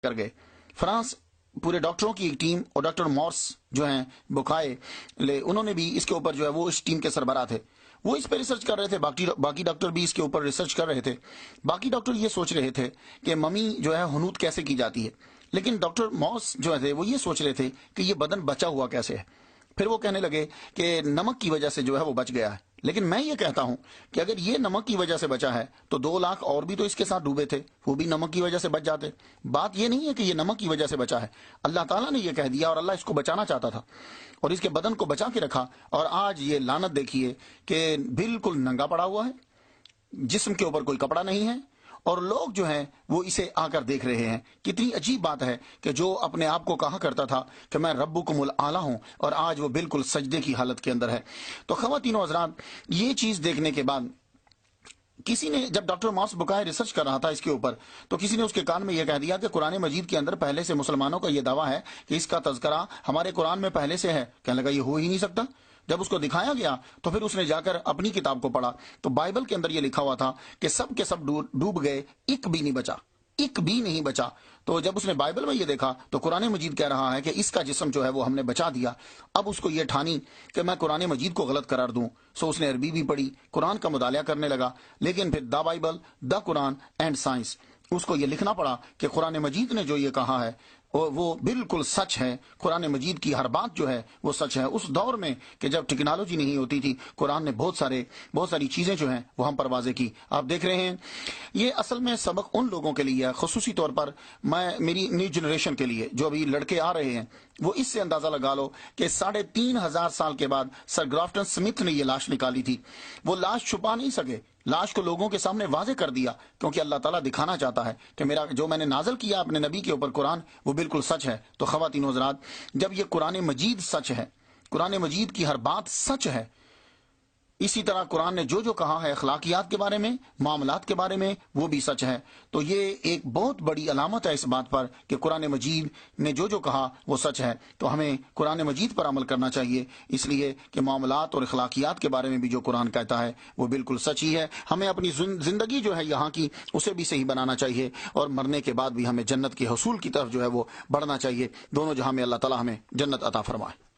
کر گئے۔ فرانس پورے ڈاکٹروں کی ایک ٹیم اور ڈاکٹر مورس جو ہیں بکائے انہوں نے بھی اس کے اوپر جو ہے وہ اس ٹیم کے سربراہ تھے، وہ اس پہ ریسرچ کر رہے تھے، باقی ڈاکٹر بھی اس کے اوپر ریسرچ کر رہے تھے۔ باقی ڈاکٹر یہ سوچ رہے تھے کہ ممی جو ہے حنوط کیسے کی جاتی ہے، لیکن ڈاکٹر مورس جو تھے وہ یہ سوچ رہے تھے کہ یہ بدن بچا ہوا کیسے ہے۔ پھر وہ کہنے لگے کہ نمک کی وجہ سے جو ہے وہ بچ گیا ہے، لیکن میں یہ کہتا ہوں کہ اگر یہ نمک کی وجہ سے بچا ہے تو 2 لاکھ اور بھی تو اس کے ساتھ ڈوبے تھے، وہ بھی نمک کی وجہ سے بچ جاتے۔ بات یہ نہیں ہے کہ یہ نمک کی وجہ سے بچا ہے، اللہ تعالیٰ نے یہ کہہ دیا اور اللہ اس کو بچانا چاہتا تھا اور اس کے بدن کو بچا کے رکھا، اور آج یہ لعنت دیکھیے کہ بالکل ننگا پڑا ہوا ہے، جسم کے اوپر کوئی کپڑا نہیں ہے، اور لوگ جو ہیں وہ اسے آ کر دیکھ رہے ہیں۔ کتنی عجیب بات ہے کہ جو اپنے آپ کو کہا کرتا تھا کہ میں ربکم الاعلی ہوں، اور آج وہ بالکل سجدے کی حالت کے اندر ہے۔ تو خواتین و حضرات، یہ چیز دیکھنے کے بعد کسی نے، جب ڈاکٹر مارس بکائے ریسرچ کر رہا تھا اس کے اوپر، تو کسی نے اس کے کان میں یہ کہہ دیا کہ قرآن مجید کے اندر پہلے سے مسلمانوں کا یہ دعویٰ ہے کہ اس کا تذکرہ ہمارے قرآن میں پہلے سے ہے۔ کہنے لگا یہ ہو ہی نہیں سکتا۔ جب اس کو دکھایا گیا تو پھر اس نے جا کر اپنی کتاب کو پڑھا، تو بائبل کے اندر یہ لکھا ہوا تھا کہ سب کے سب ڈوب گئے، ایک بھی نہیں بچا، ایک بھی نہیں بچا۔ تو جب اس نے بائبل میں یہ دیکھا تو قرآن مجید کہہ رہا ہے کہ اس کا جسم جو ہے وہ ہم نے بچا دیا۔ اب اس کو یہ ٹھانی کہ میں قرآن مجید کو غلط قرار دوں، سو اس نے عربی بھی پڑھی، قرآن کا مطالعہ کرنے لگا، لیکن پھر the Bible, the Quran and science, اس کو یہ لکھنا پڑا کہ قرآن مجید نے جو یہ کہا ہے وہ بالکل سچ ہے، قرآن مجید کی ہر بات جو ہے وہ سچ ہے۔ اس دور میں کہ جب ٹیکنالوجی نہیں ہوتی تھی، قرآن نے بہت ساری چیزیں جو ہیں وہ ہم پر واضح کی۔ آپ دیکھ رہے ہیں یہ اصل میں سبق ان لوگوں کے لیے ہے، خصوصی طور پر میری نیو جنریشن کے لیے، جو ابھی لڑکے آ رہے ہیں، وہ اس سے اندازہ لگا لو کہ 3500 سال کے بعد سر گرافٹن سمتھ نے یہ لاش نکالی تھی، وہ لاش چھپا نہیں سکے، لاش کو لوگوں کے سامنے واضح کر دیا، کیونکہ اللہ تعالیٰ دکھانا چاہتا ہے کہ میرا جو میں نے نازل کیا اپنے نبی کے اوپر قرآن، وہ بالکل سچ ہے۔ تو خواتین و حضرات، جب یہ قرآن مجید سچ ہے، قرآن مجید کی ہر بات سچ ہے، اسی طرح قرآن نے جو کہا ہے اخلاقیات کے بارے میں، معاملات کے بارے میں، وہ بھی سچ ہے۔ تو یہ ایک بہت بڑی علامت ہے اس بات پر کہ قرآن مجید نے جو کہا وہ سچ ہے۔ تو ہمیں قرآن مجید پر عمل کرنا چاہیے، اس لیے کہ معاملات اور اخلاقیات کے بارے میں بھی جو قرآن کہتا ہے وہ بالکل سچ ہی ہے۔ ہمیں اپنی زندگی جو ہے یہاں کی، اسے بھی صحیح بنانا چاہیے، اور مرنے کے بعد بھی ہمیں جنت کے حصول کی طرف جو ہے وہ بڑھنا چاہیے۔ دونوں جہاں میں اللہ تعالیٰ ہمیں جنت عطا فرمائے۔